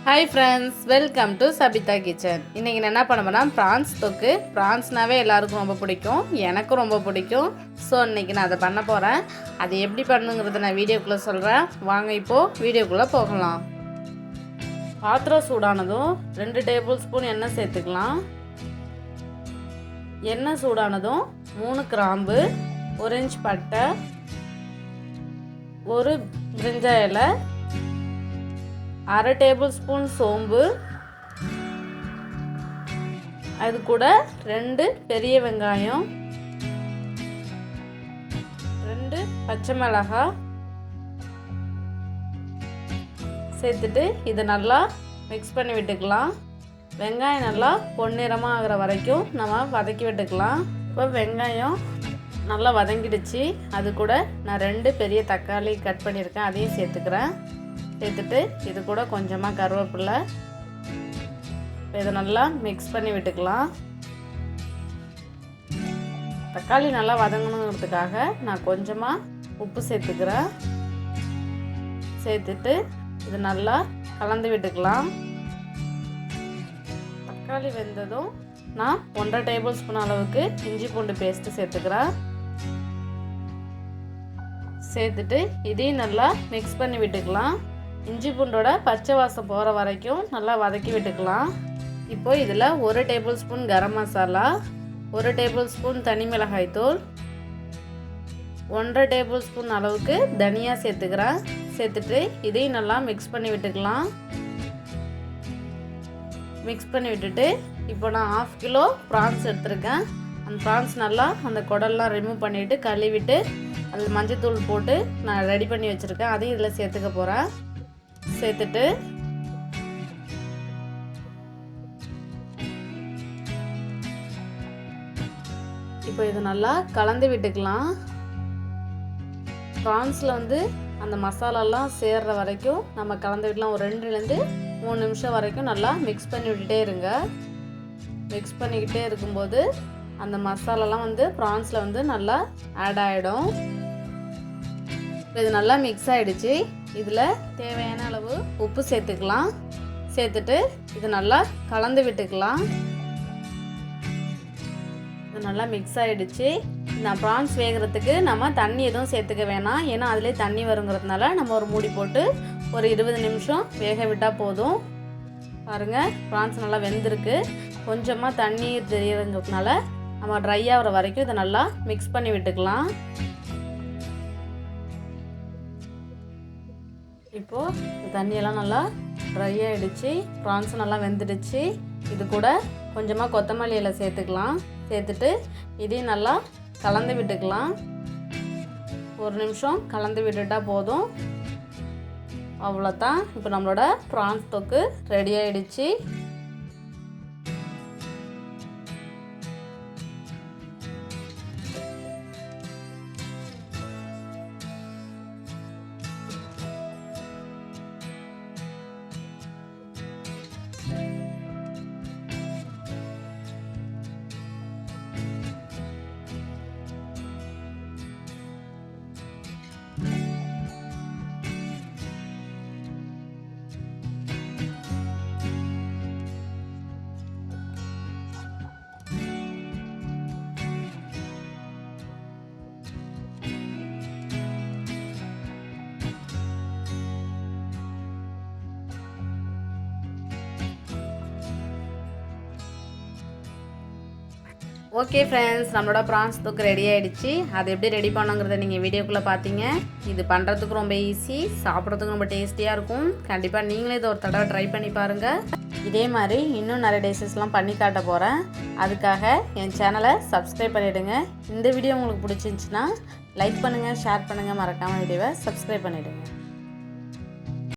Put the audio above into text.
Hi friends, welcome to Sabita kitchen. இன்னைக்கு நான் என்ன பண்ண போறேன்னா prawns தொக்கு. prawnsனாவே எல்லாருக்கும் ரொம்ப பிடிக்கும். எனக்கும் ரொம்ப பிடிக்கும். சோ இன்னைக்கு நான் அதை பண்ண போறேன். அது எப்படி பண்ணுங்கிறத நான் வீடியோக்குள்ள சொல்றேன். வாங்க இப்போ வீடியோக்குள்ள போகலாம். பாத்திரம் சூடானதும் 2 டேபிள்ஸ்பூன் எண்ணெய் சேர்த்துக்கலாம். எண்ணெய் சூடானதும் 3 கிராம்பு, 1 இன்ச் பட்டை, 1 பிரிஞ்சா இலை, 1/2 டேபிள்ஸ்பூன் சோம்பு, அது கூட 2 பெரிய வெங்காயம், 2 பச்சை மிளகாய் சேர்த்துட்டு இதை நல்லா மிக்ஸ் பண்ணி விட்டுக்கலாம். வெங்காயம் நல்லா பொன்னிறமாக ஆகிற வரைக்கும் நம்ம வதக்கி விட்டுக்கலாம். இப்போ வெங்காயம் நல்லா வதங்கிடுச்சு. அது கூட நான் 2 பெரிய தக்காளி கட் பண்ணியிருக்கேன், அதையும் சேர்த்துக்கிறேன். சேர்த்துட்டு இது கூட கொஞ்சமாக கருவேப்பிலை, இதை நல்லா மிக்ஸ் பண்ணி விட்டுக்கலாம். தக்காளி நல்லா வதங்கணுங்கிறதுக்காக நான் கொஞ்சமாக உப்பு சேர்த்துக்கிறேன். சேர்த்துட்டு இது நல்லா கலந்து விட்டுக்கலாம். தக்காளி வெந்ததும் நான் 1/2 டேபிள்ஸ்பூன் அளவுக்கு இஞ்சி பூண்டு பேஸ்ட்டு சேர்த்துக்கிறேன். சேர்த்துட்டு இதையும் நல்லா மிக்ஸ் பண்ணி விட்டுக்கலாம். இஞ்சி பூண்டோட பச்சை வாசம் போகிற வரைக்கும் நல்லா வதக்கி விட்டுக்கலாம். இப்போ இதில் 1 டேபிள்ஸ்பூன் கரம் மசாலா, 1 டேபிள்ஸ்பூன் தனி மிளகாய் தூள், 1/2 டேபிள்ஸ்பூன் அளவுக்கு தனியா சேர்த்துக்கிறேன். சேர்த்துட்டு இதையும் நல்லா மிக்ஸ் பண்ணி விட்டுக்கலாம். மிக்ஸ் பண்ணி விட்டுட்டு இப்போ நான் 1/2 கிலோ ப்ரான்ஸ் எடுத்துருக்கேன். அந்த ப்ரான்ஸ் நல்லா அந்த குடல்லாம் ரிமூவ் பண்ணிவிட்டு கழுவிட்டு அதில் மஞ்சத்தூள் போட்டு நான் ரெடி பண்ணி வச்சுருக்கேன். அதையும் இதில் சேர்த்துக்க போகிறேன். சேர்த்துட்டு இப்போ இது நல்லா கலந்து விட்டுக்கலாம். ப்ரான்ஸில் அந்த மசாலாலாம் சேர்ற வரைக்கும் நம்ம கலந்து விடலாம். ஒரு 2லேருந்து 3 நிமிஷம் வரைக்கும் நல்லா மிக்ஸ் பண்ணி விட்டுட்டே இருங்க. மிக்ஸ் பண்ணிக்கிட்டே இருக்கும்போது அந்த மசாலாலாம் ப்ரான்ஸில் நல்லா ஆட் ஆகிடும். இது நல்லா மிக்ஸ் ஆகிடுச்சு. இதில் தேவையான அளவு உப்பு சேர்த்துக்கலாம். சேர்த்துட்டு இது நல்லா கலந்து விட்டுக்கலாம். இது நல்லா மிக்ஸ் ஆகிடுச்சு. இந்த ப்ரான்ஸ் வேகிறதுக்கு நம்ம தண்ணி எதுவும் சேர்த்துக்க வேணாம். ஏன்னா அதிலே தண்ணி வருங்கிறதுனால நம்ம ஒரு மூடி போட்டு ஒரு 20 நிமிஷம் வேக விட்டால் போதும். பாருங்கள், ப்ரான்ஸ் நல்லா வெந்திருக்கு. கொஞ்சமாக தண்ணி தெரியறதுனால நம்ம ட்ரை ஆகிற வரைக்கும் இதை நல்லா மிக்ஸ் பண்ணி விட்டுக்கலாம். இப்போது தண்ணியெல்லாம் நல்லா ட்ரை ஆகிடுச்சு. ப்ரான்ஸ் நல்லா வெந்துடுச்சு. இது கூட கொஞ்சமாக கொத்தமல்லி இலை சேர்த்துக்கலாம். சேர்த்துட்டு இதையும் நல்லா கலந்து விட்டுக்கலாம். 1 நிமிஷம் கலந்து விட்டுட்டால் போதும். அவ்வளோதான். இப்போ நம்மளோட ப்ரான்ஸ் தொக்கு ரெடி ஆகிடுச்சு. ஓகே ஃப்ரெண்ட்ஸ், நம்மளோட ப்ரான்ஸ் தொக்கு ரெடி ஆகிடுச்சு. அது எப்படி ரெடி பண்ணுங்கிறத நீங்கள் வீடியோக்குள்ளே பார்த்தீங்க. இது பண்ணுறதுக்கு ரொம்ப ஈஸி, சாப்பிட்றதுக்கு ரொம்ப டேஸ்டியாக இருக்கும். கண்டிப்பாக நீங்களே இதை ஒரு தடவை ட்ரை பண்ணி பாருங்கள். இதே மாதிரி இன்னும் நிறைய டிஷ்ஷஸ்லாம் பண்ணி காட்ட போகிறேன். அதுக்காக என் சேனலை சப்ஸ்கிரைப் பண்ணிவிடுங்க. இந்த வீடியோ உங்களுக்கு பிடிச்சிருந்துச்சின்னா லைக் பண்ணுங்கள், ஷேர் பண்ணுங்கள், மறக்காமல் வீடியோவை சப்ஸ்கிரைப் பண்ணிவிடுங்க.